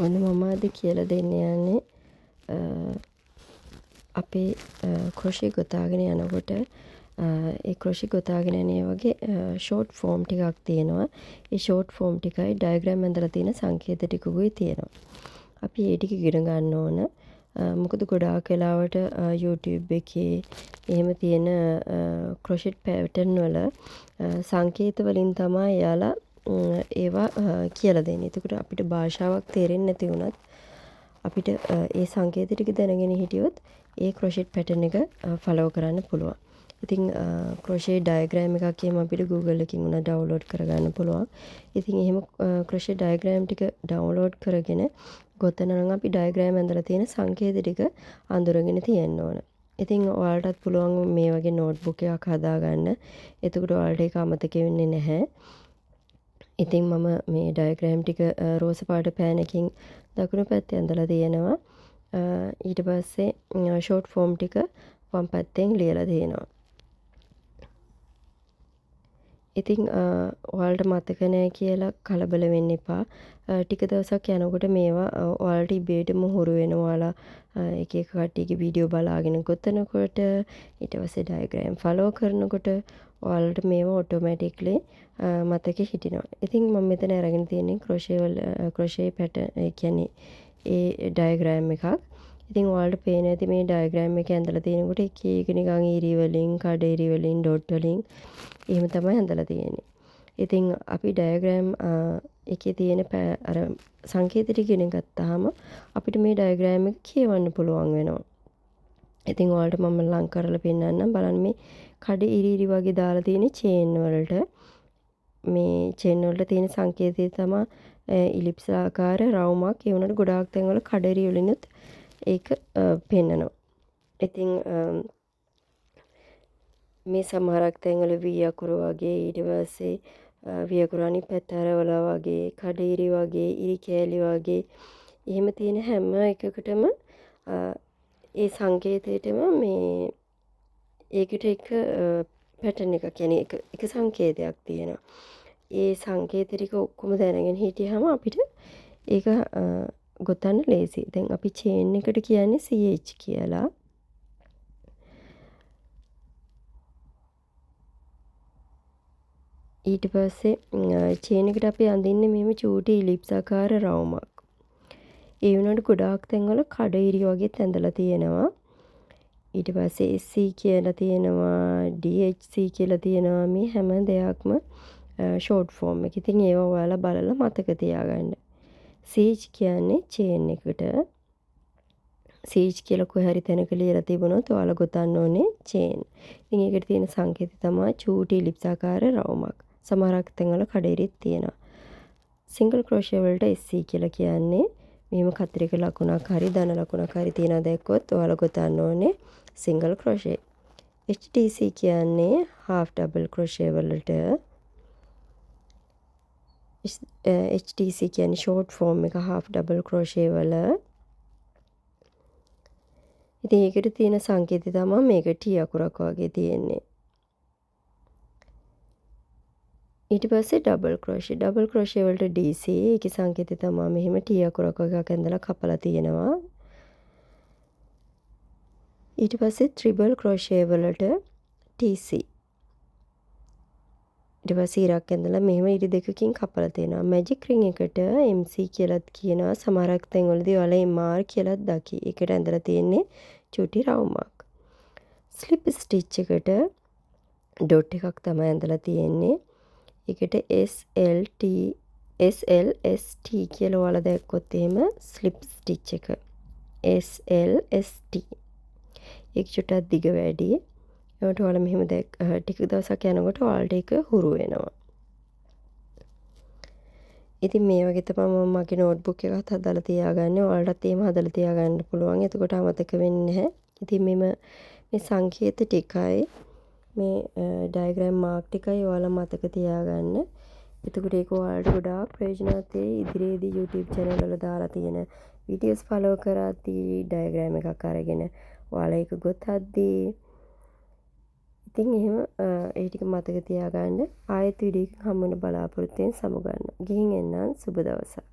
ඔන්න මම අද කියලා දෙන්න යන්නේ අපේ ක්‍රොෂේ ගොතාගෙන යනකොට ඒ ක්‍රොෂේ ගොතාගෙන යන වගේ ෂෝට් ෆෝම් ටිකක් තියෙනවා. ඒ ෂෝට් ෆෝම් ටිකයි ඩයග්‍රෑම් ඇඳලා තියෙන සංකේත ටිකකුයි තියෙනවා. අපි ඒ ටික ඉගෙන ගන්න ඕන. මොකද ගොඩාක් වෙලාවට YouTube එකේ එහෙම තියෙන ක්‍රොෂෙට් පැටර්න් වල සංකේත වලින් තමයි එයාලා ඒවා කියලා දෙන්නේ. එතකොට අපිට භාෂාවක් තේරෙන්නේ නැති වුණත් අපිට ඒ සංකේත ටික දැනගෙන හිටියොත් ඒ ක්‍රොෂෙට් පැටර්න් එක ෆලෝ කරන්න පුළුවන්. ඉතින් ක්‍රොෂේ ඩයග්‍රෑම් එකක් එහෙම අපිට Google එකකින් උනා ඩවුන්ලෝඩ් කරගන්න පුළුවන්. ඉතින් එහෙම ක්‍රොෂේ ඩයග්‍රෑම් ටික ඩවුන්ලෝඩ් කරගෙන ගොතන නම් අපි ඩයග්‍රෑම් ඇඳලා තියෙන සංකේත ටික අඳුරගෙන තියෙන්න ඕන. ඉතින් ඔයාලටත් පුළුවන් මේ වගේ නෝට්බුක් එකක් හදාගන්න. එතකොට ඔයාලට ඒක අමතක වෙන්නේ නැහැ. ඉතින් මම මේ ඩයග්‍රෑම් ටික රෝස පාට පෑනකින් දකුණු පැත්තේ ඇඳලා තියෙනවා. ඊට පස්සේ ෂෝට් ෆෝම් ටික වම් පැත්තෙන් ලියලා තියෙනවා. ඉතින් ඔයාලට මතක නැහැ කියලා කලබල වෙන්න එපා. ටික දවසක් යනකොට මේවා ඔයාලට ඉබේටම හුරු වෙනවා. ඔයාලා එක එක කට්ටියගේ වීඩියෝ බලාගෙන ගොතනකොට ඊට පස්සේ ඩයග්‍රෑම් ෆලෝ කරනකොට ඔයාලට මේවා ඔටෝමැටික්ලි මතකෙ හිටිනවා. ඉතින් මම මෙතන අරගෙන තියෙන්නේ ක්‍රොෂේ පැටර්න් ඒ කියන්නේ ඒ ඩයග්‍රෑම් එකක්. ඉතින් ඔයාලට පේන ඇති මේ ඩයග්‍රෑම් එක ඇඳලා තියෙනකොට එක එක නිකන් ඉරි වලින්, කඩ ඉරි වලින්, ඩොට් වලින් එහෙම තමයි ඇඳලා තියෙන්නේ. ඉතින් අපි ඩයග්‍රෑම් එකේ තියෙන අර සංකේත ටික ඉගෙන ගත්තාම අපිට මේ ඩයග්‍රෑම් එක කියවන්න පුළුවන් වෙනවා. ඉතින් ඔයාලට මම ලං කරලා පෙන්නන්නම්. බලන්න මේ කඩ ඉරි ඉරි වගේ දාලා තියෙන චේන් වලට මේ චේන් වලට තියෙන සංකේතය තමයි ඉලිප්ස් ආකාර රවුමක්. ඒ වුණාට ගොඩාක් තැන්වල කඩ ඉරි වලිනුත් ඒක පෙන්නනවා. ඉතින් මේ සමහරක් තැන්වල වී අකුරු වගේ ඊට පස්සේ වී අකුරු අනිත් පැත්ත හරවලා වගේ කඩ ඉරි වගේ ඉරි කෑලි වගේ එහෙම තියෙන හැම එකකටම ඒ සංකේතයටම මේ ඒකට එක පැටර්න් එකක් කියන්නේ එක සංකේතයක් තියෙනවා. ඒ සංකේත ටික ඔක්කොම දැනගෙන හිටියාම අපිට ඒක ගොතන්න ලේසියි. දැන් අපි චේන් එකට කියන්නේ CH කියලා. ඊට පස්සේ චේන් එකට අපි අඳින්නේ මෙහෙම චූටි ඉලිප්ස් ආකාර රවුමක්. ඒ වුණාට ගොඩාක් තැන්වල කඩ ඉරි වගේ ඇඳලා තියෙනවා. ඊට පස්සේ SC කියලා තියෙනවා, DHC කියලා තියෙනවා. මේ හැම දෙයක්ම ෂෝට් ෆෝම් එක. ඉතින් ඒවා ඔයාලා බලලා මතක තියාගන්න. CH කියන්නේ චේන් එකට. CH කියලා කොහේ හරි තැනක ලියලා තිබුණොත් ඔයාලා ගොතන්න ඕනේ චේන්. ඉතින් ඒකට තියෙන සංකේතය තමයි චූටි ඉලිප්ස් ආකාර රවුමක්. සමහරක් තැන්වල කඩ ඉරිත් තියෙනවා. සිංගල් ක්‍රොෂේ වලට SC කියලා කියන්නේ මෙහෙම කතරක ලකුණක් හරි ධන ලකුණක් හරි තියෙනවා දැක්කොත් ඔයාලා ගොතන්න ඕනේ සිංගල් ක්‍රොෂේ. HTC කියන්නේ half double ක්‍රොෂේ වලට HTC කියන්නේ ෂෝට් ෆෝම් එක half double ක්‍රොෂේ වල. ඉතින් ඒකට තියෙන සංකේතය තමයි මේක T අකුරක් වගේ තියෙන්නේ. ඊට පස්සේ ඩබල් ක්‍රොෂේ වලට DC ඒකේ සංකේතය තමයි මෙහෙම T අකුරක් වගේ ඇඳලා කපලා තියෙනවා. ඊට පස්සේ ත්‍රිබල් ක්‍රොෂේ වලට TC. ඊට පස්සේ ඉරක් ඇඳලා මෙහෙම ඉරි දෙකකින් කපලා තියෙනවා. මැජික් රින් එකට MC කියලාත් කියනවා. සමහරක් තැන්වලදී ඔයාලා MR කියලාත් දකි. ඒකට ඇඳලා තියෙන්නේ චුටි රවුමක්. ස්ලිප් ස්ටිච් එකට ඩොට් එකක් තමයි ඇඳලා තියෙන්නේ. ඒකට SLST කියලා ඔයාලා දැක්කොත් එහෙම ස්ලිප් ස්ටිච් එක. SLST. ඒක චුට්ටක් දිග වැඩි. ඒකට ඔයාලා මෙහෙම ටික දවසක් යනකොට ඔයාලට ඒක හුරු වෙනවා. ඉතින් මේ වගේ තමයි මම මගේ නෝට්බුක් එකත් හදලා තියාගන්නේ. ඔයාලටත් එහෙම හදලා තියාගන්න පුළුවන්. එතකොට අමතක වෙන්නේ නැහැ. ඉතින් මේ සංකේත ටිකයි මේ ඩයග්‍රෑම් මාක් ටිකයි ඔයාලා මතක තියාගන්න. එතකොට ඒක ඔයාලට ගොඩාක් ප්‍රයෝජනවත් වෙයි. ඉදිරියේදී YouTube channel වල දාලා තියෙන videos follow කරද්දී ඩයග්‍රෑම් එකක් අරගෙන ඔයාලා ඒක ගොතද්දී ඉතින් එහෙම ඒ ටික මතක තියාගන්න. ආයෙත් වීඩියෝ එකකින් හමු වෙන බලාපොරොත්තුෙන් සමුගන්න. ගිහින් එන්නම් සුබ දවසක්.